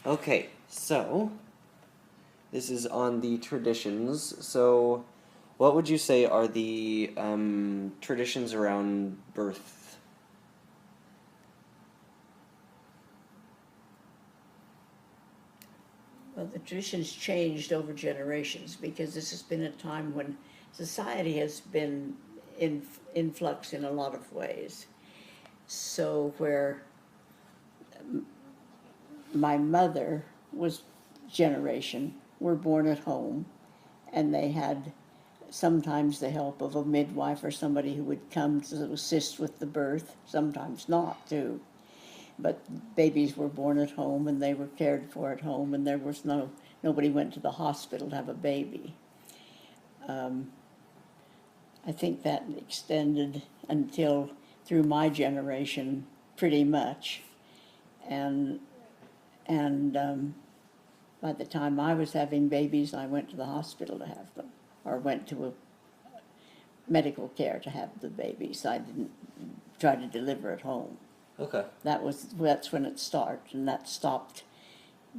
Okay, so this is on the traditions. So, what would you say are the traditions around birth? Well, the traditions changed over generations because this has been a time when society has been in flux in a lot of ways. So, where my mother was generation were born at home, and they had sometimes the help of a midwife or somebody who would come to assist with the birth, sometimes not too. But babies were born at home and they were cared for at home, and there was nobody went to the hospital to have a baby. I think that extended until through my generation pretty much, and and by the time I was having babies, I went to the hospital to have them, or went to a medical care to have the babies. I didn't try to deliver at home. Okay. That's when it started, and that stopped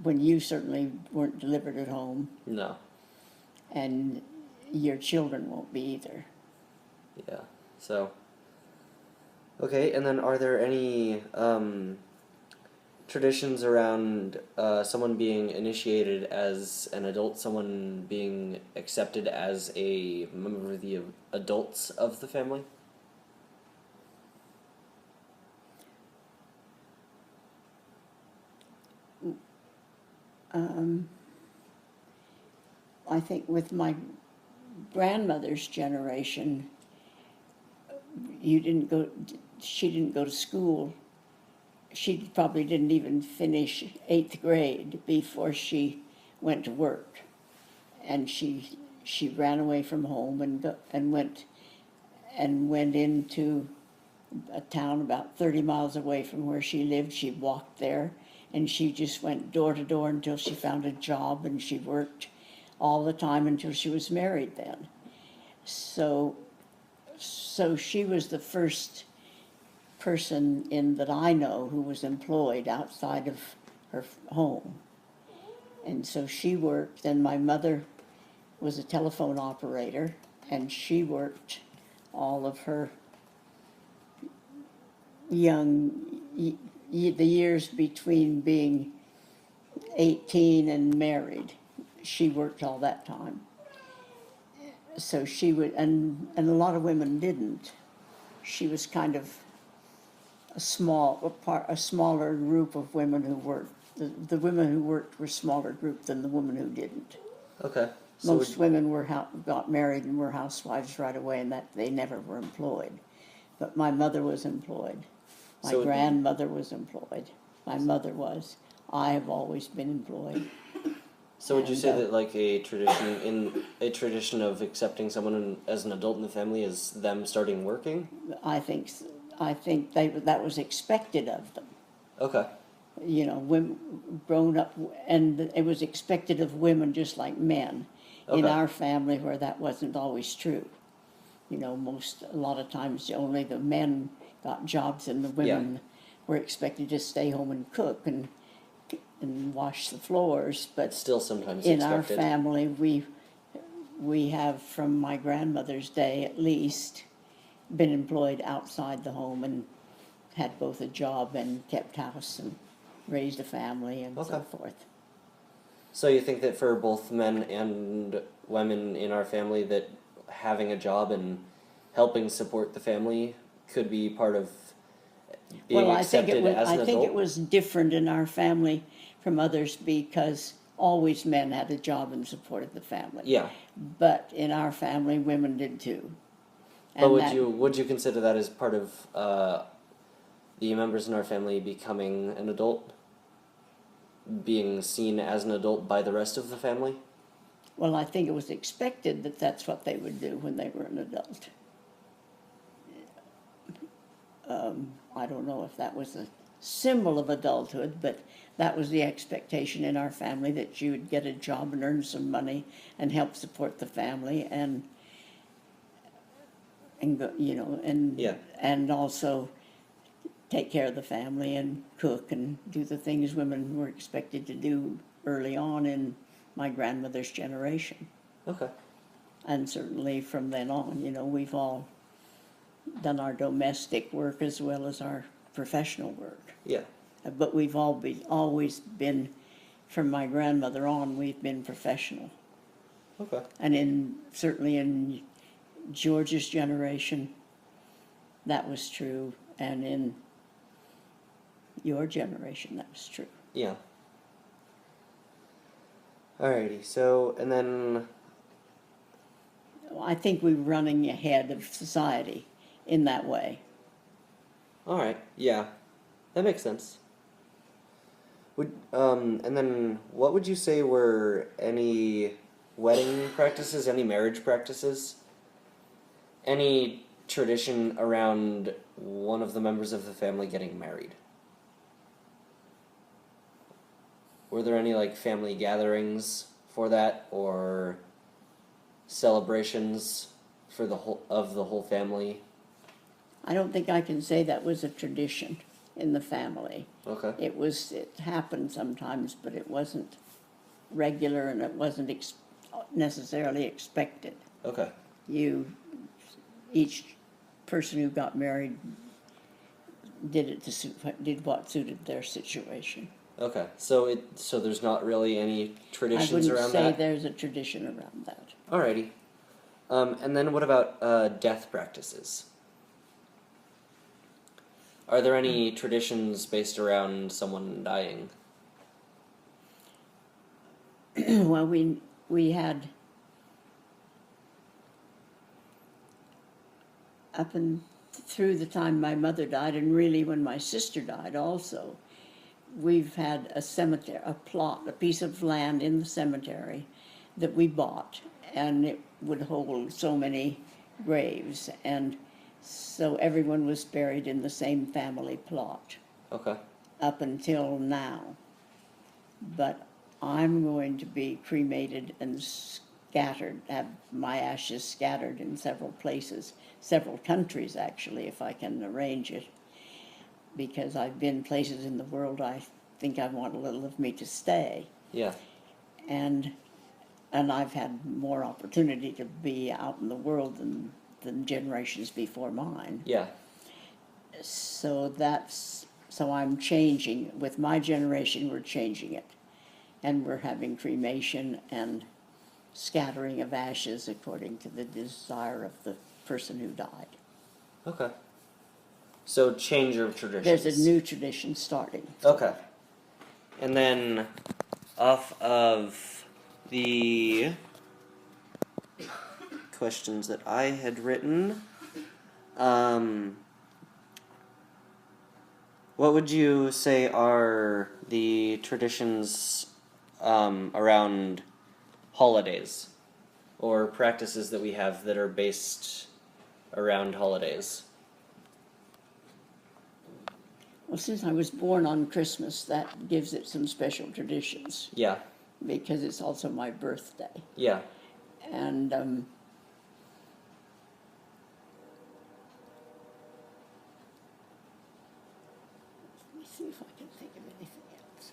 when you certainly weren't delivered at home, No. and your children won't be either. Yeah. So. Okay, and then are there any traditions around someone being initiated as an adult, someone being accepted as a member of the adults of the family? I think with my grandmother's generation, you didn't go. She didn't go to school. She probably didn't even finish 8th grade before she went to work, and she ran away from home and went into a town about 30 miles away from where she lived. She walked there, and she just went door to door until she found a job, and she worked all the time until she was married then. So she was the first person in that I know who was employed outside of her home. And so she worked, and my mother was a telephone operator, and she worked all of her the years between being 18 and married. She worked all that time. So she would, and a lot of women didn't. She was kind of a smaller group of women who worked. The women who worked were a smaller group than the women who didn't. Okay. So Most women got married and were housewives right away, and that they never were employed. But my mother was employed. My grandmother was employed. My mother was. I have always been employed. So would you say that like a tradition of accepting someone as an adult in the family is them starting working? I think that was expected of them. Okay. You know, women grown up, and it was expected of women just like men. In Okay. our family, where that wasn't always true. You know, a lot of times only the men got jobs, and the women were expected to stay home and cook and wash the floors. But Still sometimes in expected. our family, we have from my grandmother's day at least been employed outside the home and had both a job and kept house and raised a family and so forth. So you think that for both men and women in our family that having a job and helping support the family could be part of being Well, accepted as an adult? I think it was different in our family from others because always men had a job and supported the family. Yeah. But in our family, women did too. But would you consider that as part of the members in our family becoming an adult? Being seen as an adult by the rest of the family? Well, I think it was expected that that's what they would do when they were an adult. I don't know if that was a symbol of adulthood, but that was the expectation in our family, that you would get a job and earn some money and help support the family and go, you know, and Yeah. and also take care of the family and cook and do the things women were expected to do early on in my grandmother's generation. Okay. And certainly from then on, we've all done our domestic work as well as our professional work. Yeah. But we've always been, from my grandmother on, we've been professional. Okay. And certainly in George's generation, that was true, and in your generation, that was true. Yeah. Alrighty. So, and then. I think we're running ahead of society in that way. All right. Yeah, that makes sense. And then what would you say were any wedding practices, any marriage practices, any tradition around one of the members of the family getting married? Were there any like family gatherings for that, or celebrations for the whole family? I don't think I can say that was a tradition in the family. Okay. It happened sometimes, but it wasn't regular and it wasn't necessarily expected. Okay. Each person who got married did what suited their situation. Okay. So there's not really any traditions I wouldn't around say that? there's a tradition around that. Alrighty. And then what about death practices? Are there any traditions based around someone dying? Well, we had up and through the time my mother died, and really when my sister died also, we've had a cemetery, a piece of land in the cemetery that we bought, and it would hold so many graves, and so everyone was buried in the same family plot. Okay. Up until now. But I'm going to be cremated and scattered, have my ashes scattered in several places, several countries actually, if I can arrange it, because I've been places in the world I think I want a little of me to stay. Yeah. And I've had more opportunity to be out in the world than generations before mine. Yeah. So I'm changing. With my generation, we're changing it. And we're having cremation and scattering of ashes according to the desire of the person who died. Okay. So change of traditions. There's a new tradition starting. Okay. And then off of the questions that I had written, what would you say are the traditions around holidays or practices that we have that are based around holidays? Well, since I was born on Christmas, that gives it some special traditions. Yeah. Because it's also my birthday. Yeah. And let me see if I can think of anything else.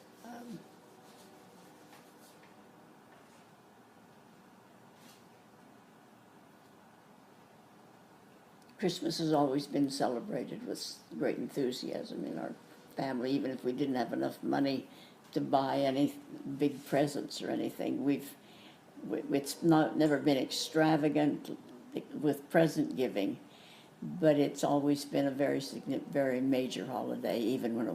Christmas has always been celebrated with great enthusiasm in our family, even if we didn't have enough money to buy any big presents or anything. It's never been extravagant with present giving, but it's always been a very major holiday, even when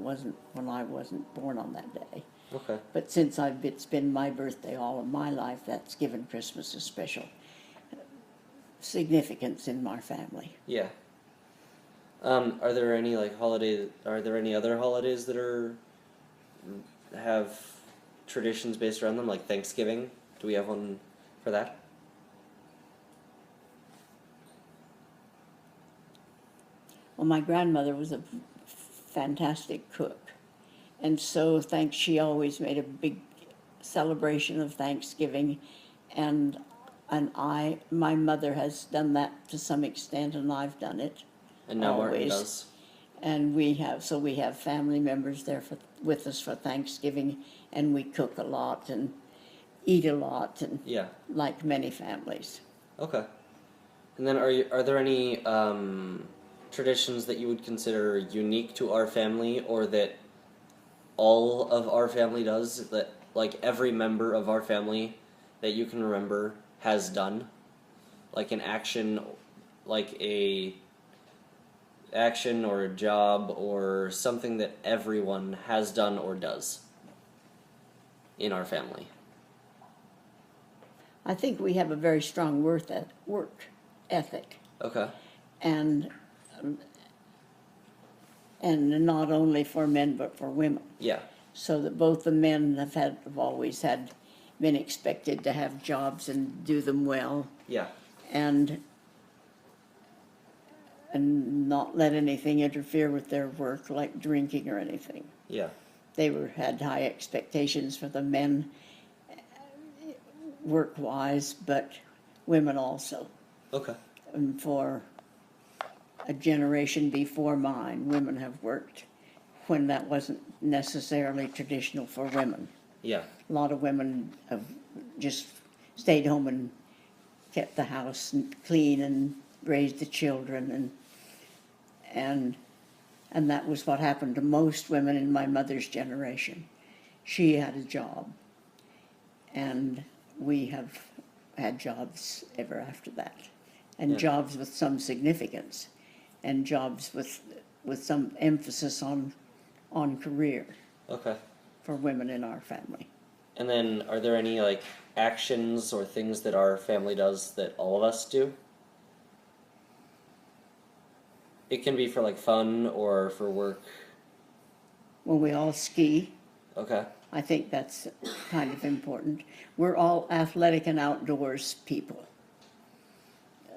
I wasn't born on that day. Okay. But since it's been my birthday all of my life, that's given Christmas a special significance in my family. Yeah. Are there any Are there any other holidays that have traditions based around them, like Thanksgiving? Do we have one for that? Well, my grandmother was a fantastic cook, and so she always made a big celebration of Thanksgiving, and my mother has done that to some extent, and I've done it. And now Martin Always. does. And we have family members there with us for Thanksgiving, and we cook a lot and eat a lot, and Yeah. like many families. Okay. And then are there any traditions that you would consider unique to our family, or that all of our family does, that like every member of our family that you can remember has done? Like an action, like a action or a job or something that everyone has done or does in our family. I think we have a very strong work ethic, Okay. and and not only for men but for women. Yeah. So that both the men have always been expected to have jobs and do them well, Yeah. and not let anything interfere with their work, like drinking or anything. Yeah. They had high expectations for the men, work-wise, but women also. Okay. And for a generation before mine, women have worked when that wasn't necessarily traditional for women. Yeah. A lot of women have just stayed home and kept the house clean and raised the children, and that was what happened to most women in my mother's generation. She had a job, and we have had jobs ever after that, and Yeah. jobs with some significance, and jobs with some emphasis on career Okay. for women in our family. And then are there any like actions or things that our family does that all of us do? It can be for like fun or for work. Well, we all ski. Okay. I think that's kind of important. We're all athletic and outdoors people,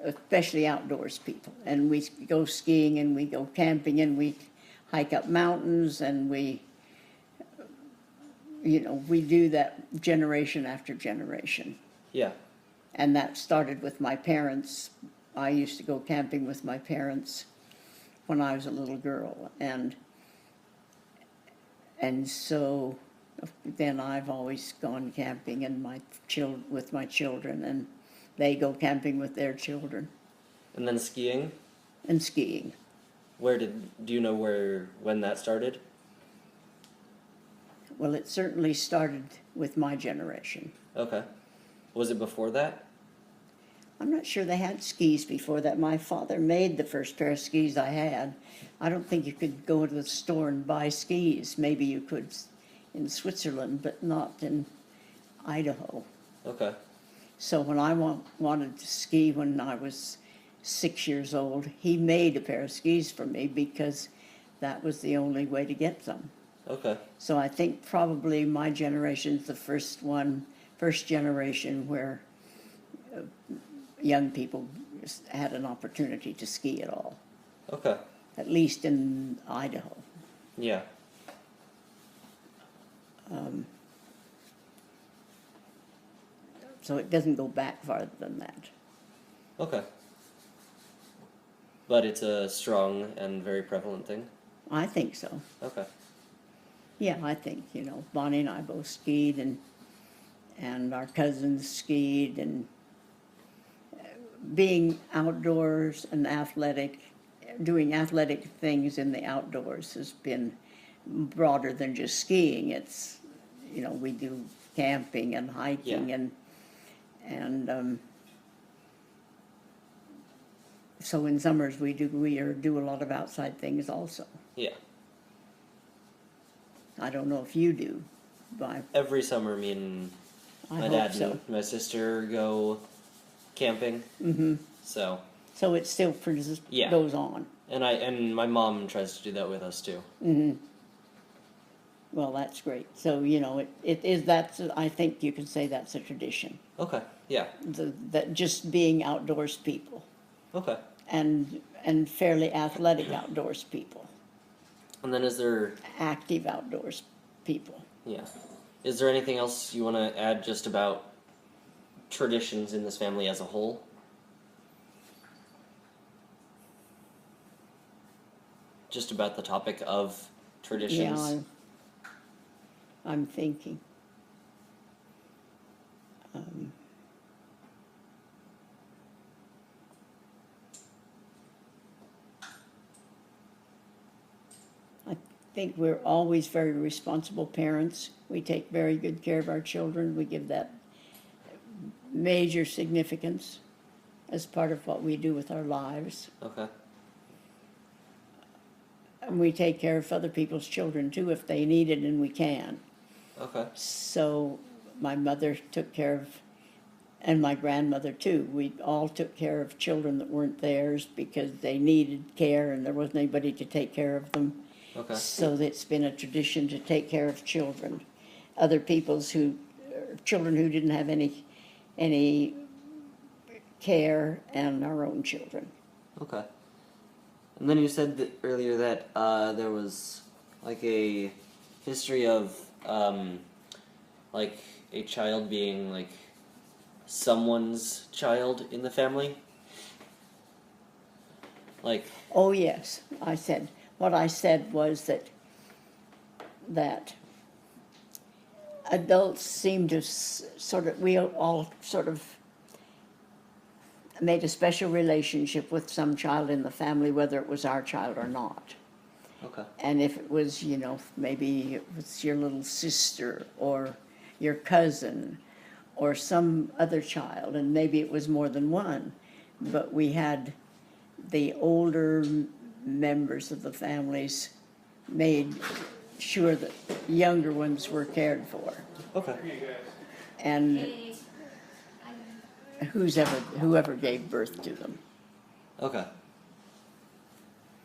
especially outdoors people. And we go skiing and we go camping and we hike up mountains, and we do that generation after generation. Yeah. And that started with my parents. I used to go camping with my parents when I was a little girl, and so then I've always gone camping with my children, and they go camping with their children, And then skiing. and skiing. Do you know when that started? Well, it certainly started with my generation. Okay. Was it before that? I'm not sure they had skis before that. My father made the first pair of skis I had. I don't think you could go to the store and buy skis. Maybe you could in Switzerland, but not in Idaho. Okay. So when I wanted to ski when I was 6 years old, he made a pair of skis for me because that was the only way to get them. Okay. So I think probably my generation's the first generation where young people had an opportunity to ski at all, Okay. at least in Idaho. Yeah. So it doesn't go back farther than that. Okay. But it's a strong and very prevalent thing. I think so. Okay. Yeah, I think, Bonnie and I both skied, and our cousins skied, and being outdoors and doing athletic things in the outdoors has been broader than just skiing. It's, we do camping and hiking, Yeah. and so in summers we do a lot of outside things also. Yeah. I don't know if you do, but Every summer, me and I my hope dad so. and my sister go camping. Mm-hmm. So, So it still Yeah. goes on. and my mom tries to do that with us too. Mm-hmm. Well, that's great. So I think you can say that's a tradition. Okay. Yeah. That just being outdoors people, Okay. and fairly athletic outdoors people, And then is there active outdoors people. Yeah. Is there anything else you want to add just about traditions in this family as a whole? just about the topic of traditions. Yeah, I'm thinking. I think we're always very responsible parents. We take very good care of our children. We give that major significance as part of what we do with our lives. Okay. And we take care of other people's children too if they need it and we can. Okay. So my mother took care of, and my grandmother too. We all took care of children that weren't theirs because they needed care and there wasn't anybody to take care of them. Okay. So it's been a tradition to take care of children, other people's children who didn't have any care, and our own children. Okay. And then you said that earlier that there was like a history of like a child being like someone's child in the family. Like, Oh, yes, what I said was that adults seem to we all sort of made a special relationship with some child in the family, whether it was our child or not. okay. And if it was, maybe it was your little sister or your cousin or some other child, and maybe it was more than one, but we had the older members of the families made sure that younger ones were cared for. Okay. And whoever gave birth to them. Okay.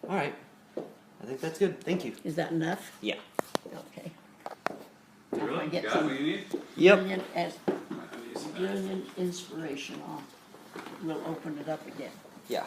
All right. I think that's good. Thank you. Is that enough? Yeah. Okay. You Now if I really get got some what you need? brilliant inspiration, we'll open it up again. Yeah.